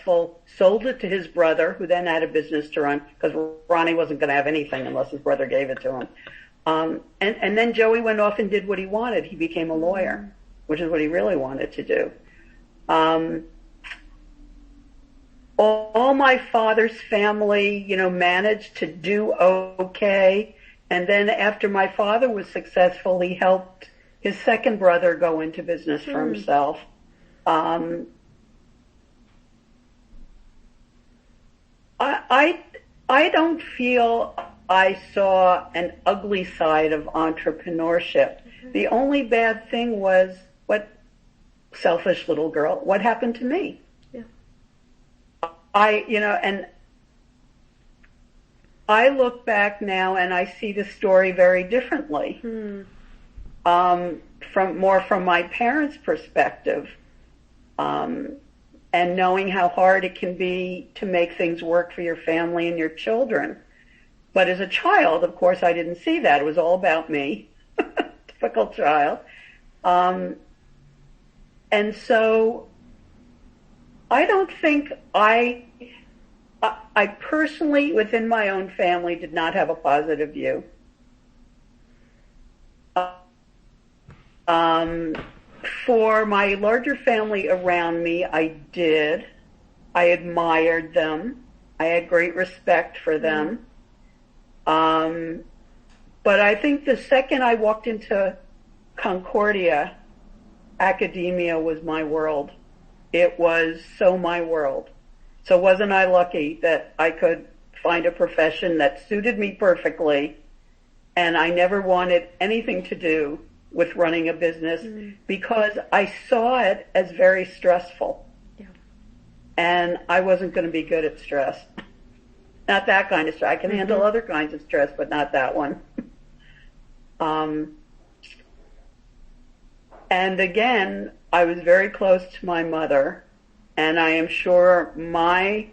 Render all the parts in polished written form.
sold it to his brother, who then had a business to run, because Ronnie wasn't going to have anything unless his brother gave it to him. And then Joey went off and did what he wanted. He became a lawyer, which is what he really wanted to do. All my father's family, managed to do okay. And then after my father was successful, he helped his second brother go into business for himself. I don't feel I saw an ugly side of entrepreneurship. The only bad thing was selfish little girl, what happened to me? Yeah. And I look back now and I see the story very differently. From my parents' perspective. And knowing how hard it can be to make things work for your family and your children. But as a child, of course, I didn't see that. It was all about me. Typical child. And so I don't think I personally, within my own family, did not have a positive view. For my larger family around me, I did. I admired them. I had great respect for them. But I think the second I walked into Concordia, academia was my world. It was so my world. So wasn't I lucky that I could find a profession that suited me perfectly, and I never wanted anything to do with running a business because I saw it as very stressful. Yeah. And I wasn't going to be good at stress. Not that kind of stress. I can handle other kinds of stress, but not that one. And again, I was very close to my mother, and I am sure my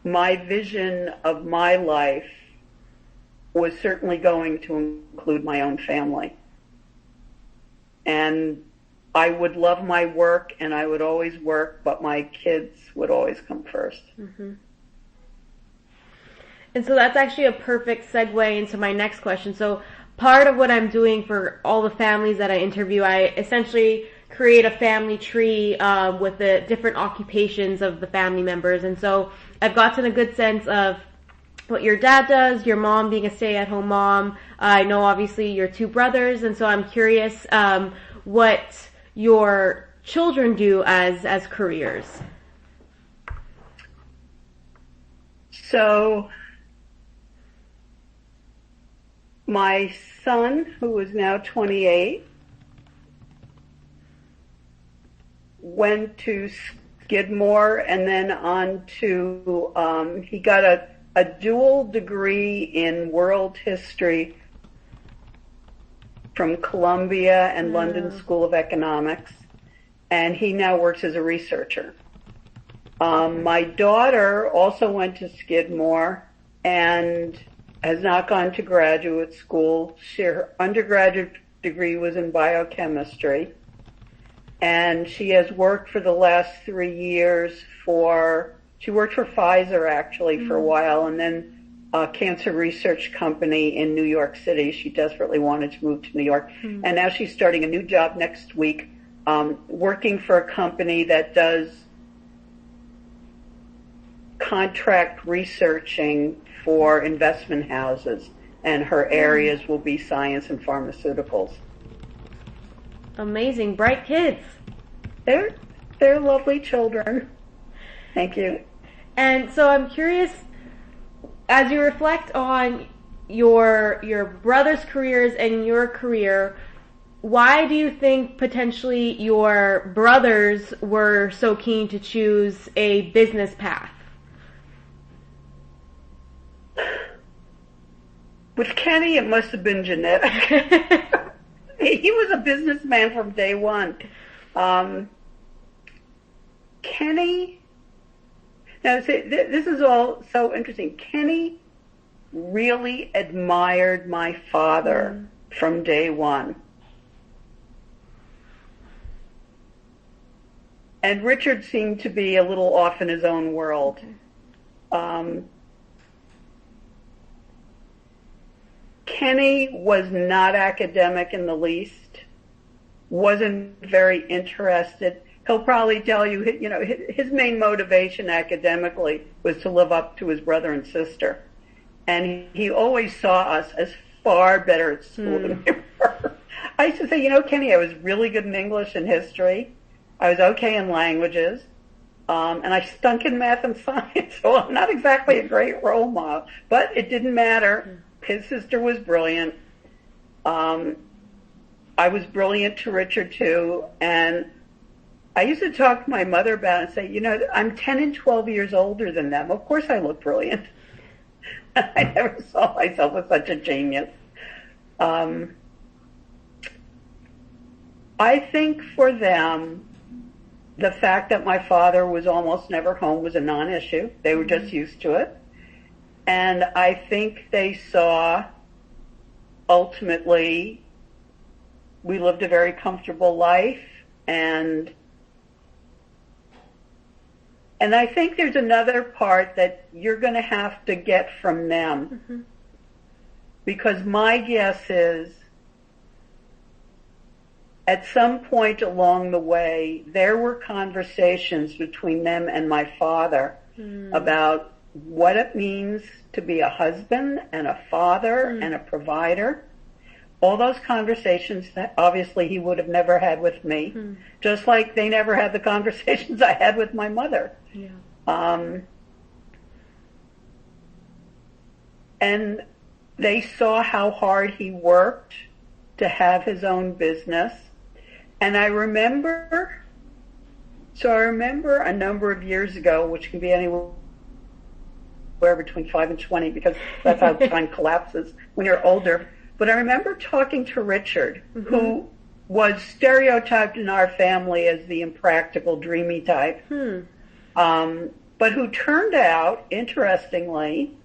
vision of my life was certainly going to include my own family. And I would love my work, and I would always work, but my kids would always come first. And so that's actually a perfect segue into my next question. So part of what I'm doing for all the families that I interview, I essentially create a family tree with the different occupations of the family members. And so I've gotten a good sense of what your dad does, your mom being a stay-at-home mom. I know obviously your two brothers, and so I'm curious what your children do as careers. So my son, who is now 28, went to Skidmore and then on to, he got a dual degree in world history from Columbia and London School of Economics, and he now works as a researcher. My daughter also went to Skidmore and has not gone to graduate school. Her undergraduate degree was in biochemistry, and she has worked for the last 3 years she worked for Pfizer actually for a while, and then a cancer research company in New York City. She desperately wanted to move to New York. And now she's starting a new job next week, working for a company that does contract researching for investment houses, and her areas will be science and pharmaceuticals. Amazing, bright kids. They're lovely children. Thank you. And so I'm curious, as you reflect on your brother's careers and your career, why do you think potentially your brothers were so keen to choose a business path? With Kenny, it must have been genetic. He was a businessman from day one. Kenny, now see, this is all so interesting. Kenny really admired my father from day one. And Richard seemed to be a little off in his own world. Kenny was not academic in the least, wasn't very interested. He'll probably tell you, his main motivation academically was to live up to his brother and sister. And he always saw us as far better at school than we were. I used to say, Kenny, I was really good in English and history. I was okay in languages. And I stunk in math and science. So I'm not exactly a great role model. But it didn't matter. His sister was brilliant. I was brilliant to Richard, too. And I used to talk to my mother about it and say, I'm 10 and 12 years older than them. Of course I look brilliant. I never saw myself as such a genius. I think for them, the fact that my father was almost never home was a non-issue. They were just used to it. And I think they saw, ultimately, we lived a very comfortable life. And I think there's another part that you're going to have to get from them. Because my guess is, at some point along the way, there were conversations between them and my father about what it means to be a husband and a father and a provider. All those conversations that obviously he would have never had with me, just like they never had the conversations I had with my mother. Yeah. And they saw how hard he worked to have his own business. And I remember a number of years ago, which can be anywhere between 5 and 20, because that's how time collapses when you're older. But I remember talking to Richard, who was stereotyped in our family as the impractical, dreamy type, but who turned out, interestingly,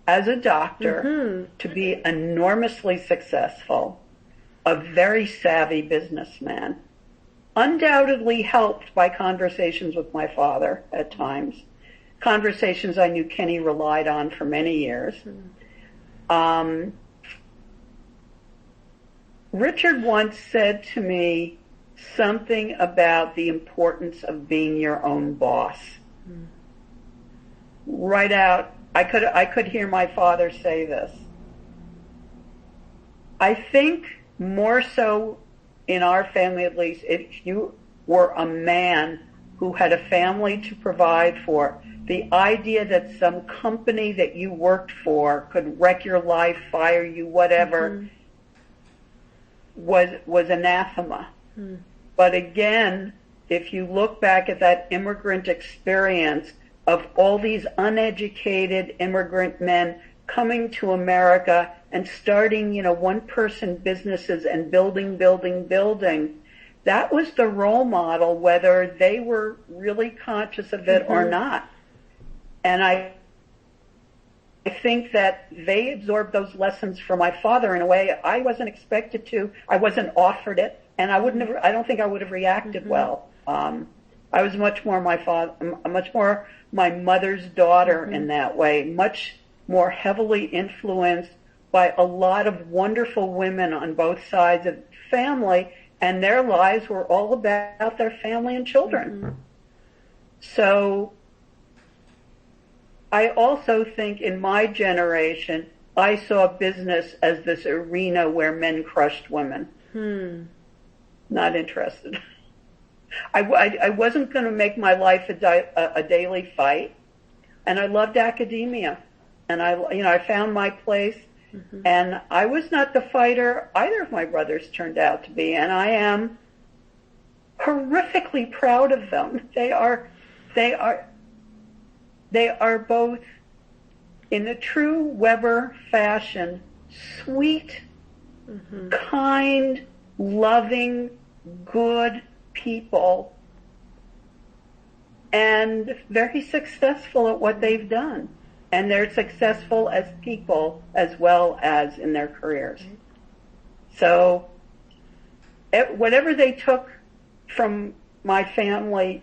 as a doctor, to be enormously successful, a very savvy businessman, undoubtedly helped by conversations with my father at times, conversations I knew Kenny relied on for many years. Richard once said to me something about the importance of being your own boss. Right out, I could hear my father say this. I think more so in our family, at least, if you were a man who had a family to provide for, the idea that some company that you worked for could wreck your life, fire you, whatever, was anathema. But again, if you look back at that immigrant experience of all these uneducated immigrant men coming to America and starting, one-person businesses and building, that was the role model, whether they were really conscious of it or not. And I think that they absorbed those lessons from my father in a way I wasn't expected to. I wasn't offered it, and I don't think I would have reacted well. I was much more my mother's daughter in that way, much more heavily influenced by a lot of wonderful women on both sides of the family, and their lives were all about their family and children. So I also think in my generation, I saw business as this arena where men crushed women. Not interested. I wasn't going to make my life a daily fight, and I loved academia, and I found my place, and I was not the fighter either of my brothers turned out to be, and I am horrifically proud of them. They are both, in the true Weber fashion, sweet, kind, loving, good people, and very successful at what they've done. And they're successful as people as well as in their careers. So whatever they took from my family,